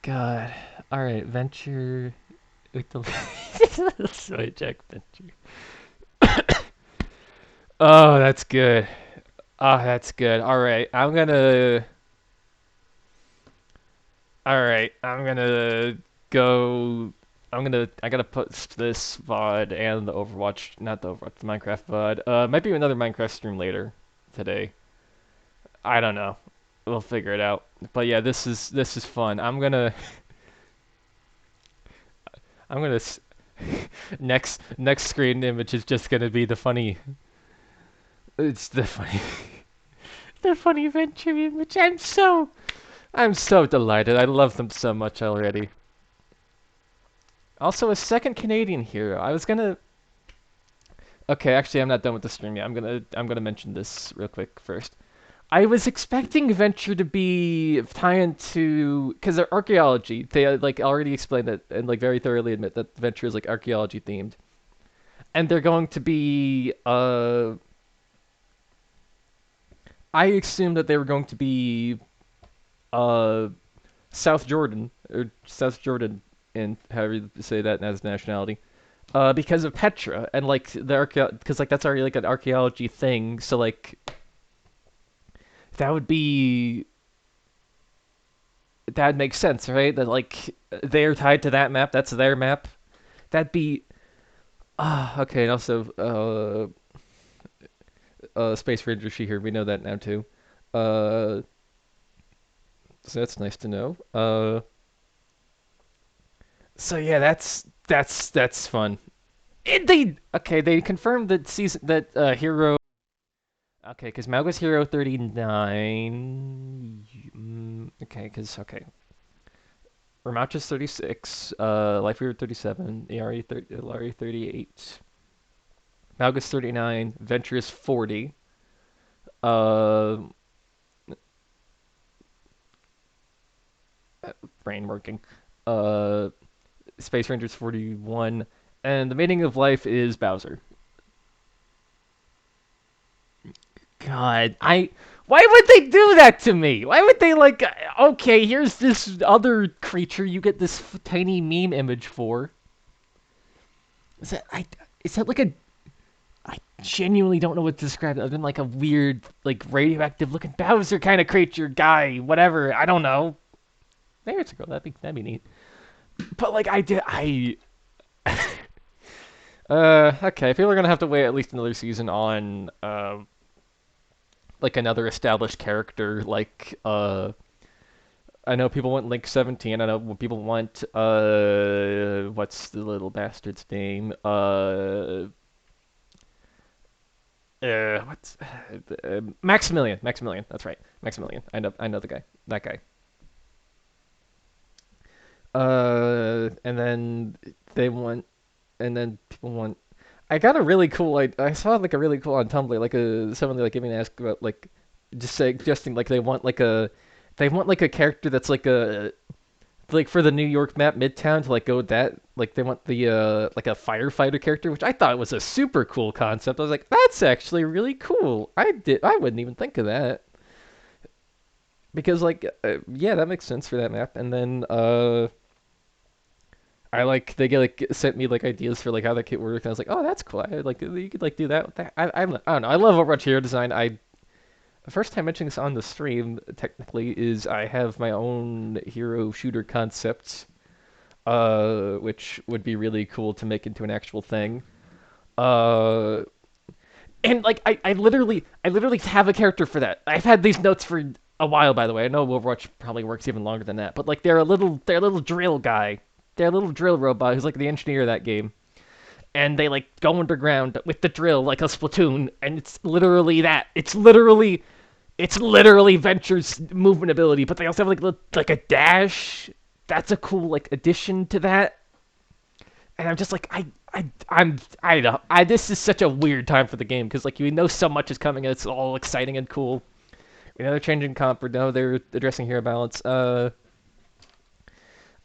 God. Alright, Venture with the Soy Jack Venture. Oh, that's good. Oh, that's good. All right, All right, I'm gonna go. I gotta put this VOD and the Overwatch, not the Overwatch, the Minecraft VOD. Might be another Minecraft stream later today. I don't know. We'll figure it out. But yeah, this is fun. I'm gonna next screen image is just gonna be the funny. It's the funny the funny venture image. I'm so delighted. I love them so much already. Also, a second Canadian hero. I was gonna. Okay, actually, I'm not done with the stream yet. I'm gonna mention this real quick first. I was expecting Venture to be tie into because they're archaeology. They like already explained that and like very thoroughly admit that Venture is like archaeology themed, and they're going to be. I assumed that they were going to be uh South Jordan or South Jordan in however you say that as nationality. Because of Petra and like because like that's already like an archaeology thing, so like that would be that makes sense, right? That like they're tied to that map, that's their map. That'd be okay. And also Space Ranger she here, we know that now too. Uh, so that's nice to know. So yeah, that's fun. They confirmed that season that hero. Okay, because Mauga's hero 39. Okay. Ramacha's 36. Life Weaver 37. Ilari 38. Mauga's 39. Venture is 40. Brain working. Uh, Space Ranger's 41. And the meaning of life is Bowser. God, why would they do that to me? Why would they like? Okay, here's this other creature you get this tiny meme image for. Is that Is that like a? I genuinely don't know what to describe it other than like a weird, like radioactive looking Bowser kind of creature guy, whatever. I don't know. Maybe it's a girl. That'd be neat. But like okay. People are gonna have to wait at least another season on like another established character like I know people want Link 17. I know people want what's the little bastard's name? What's Maximilian. Maximilian. That's right. Maximilian. I know the guy. That guy. And then people want. I got a really cool. I saw like a really cool on Tumblr, like someone like giving an ask about like just suggesting like they want like a character that's like for the New York map Midtown to like go with that. Like they want the like a firefighter character, which I thought was a super cool concept. I was like, that's actually really cool. I wouldn't even think of that. Because like yeah, that makes sense for that map. And then I like they get like sent me like ideas for like how that kit worked. And I was like, oh, that's cool. I like you could like do that with that. I don't know. I love Overwatch hero design. The first time mentioning this on the stream technically is I have my own hero shooter concept, which would be really cool to make into an actual thing. And like I literally have a character for that. I've had these notes for a while, by the way. I know Overwatch probably works even longer than that, but like they're a little drill guy. They're a little drill robot who's like the engineer of that game. And they like go underground with the drill like a Splatoon, and it's literally that. It's literally Venture's movement ability, but they also have like a dash. That's a cool like addition to that. And I'm just like I know. This is such a weird time for the game because like you know so much is coming and it's all exciting and cool. You know they're changing comp, or no, they're addressing hero balance.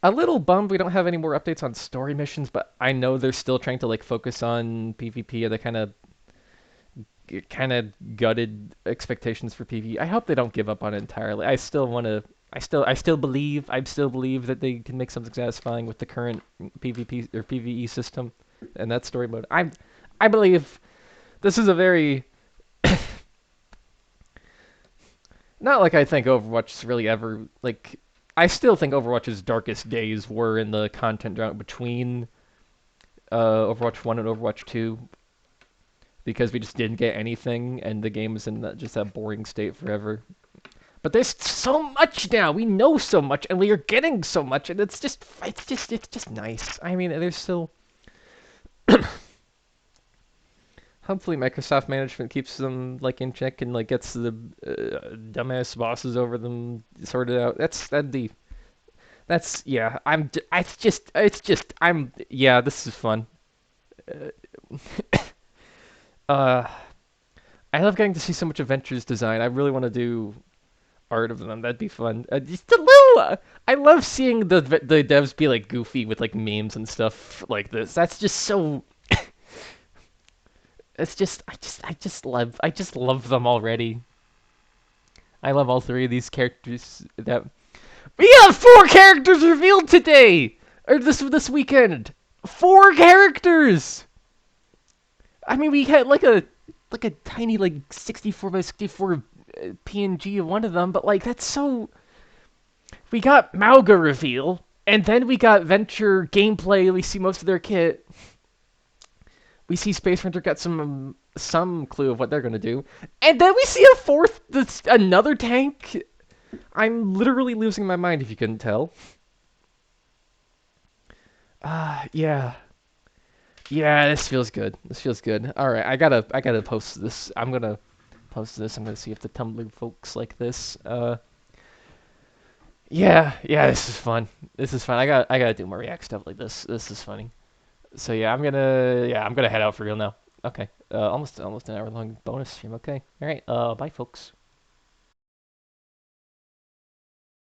A little bummed we don't have any more updates on story missions, but I know they're still trying to like focus on PvP, and they kind of gutted expectations for PvE. I hope they don't give up on it entirely. I still believe that they can make something satisfying with the current PvP or PvE system and that story mode. I believe this is a very Not like I think Overwatch really ever, like, I still think Overwatch's darkest days were in the content drought between Overwatch 1 and Overwatch 2, because we just didn't get anything, and the game was in just that boring state forever. But there's so much now. We know so much, and we are getting so much, and it's just nice. I mean, there's still. Hopefully, Microsoft management keeps them like in check and like gets the dumbass bosses over them sorted out. Yeah. Yeah. This is fun. I love getting to see so much adventures design. I really want to do art of them. That'd be fun. Just a little. I love seeing the devs be like goofy with like memes and stuff like this. That's just so. It's just I just love them already. I love all three of these characters. That we have 4 characters revealed today, or this weekend. 4 characters. I mean, we had like a tiny like 64 by 64 PNG of one of them, but like that's so. We got Mauga reveal, and then we got Venture gameplay. We see most of their kit. We see Space Ranger got some clue of what they're gonna do, and then we see another tank. I'm literally losing my mind if you couldn't tell. Yeah, this feels good. This feels good. All right, I gotta post this. I'm gonna post this. I'm gonna see if the Tumblr folks like this. Yeah, this is fun. This is fun. I gotta do more React stuff like this. This is funny. So yeah, I'm gonna head out for real now. Okay, almost an hour long bonus stream. Okay, all right. Bye, folks.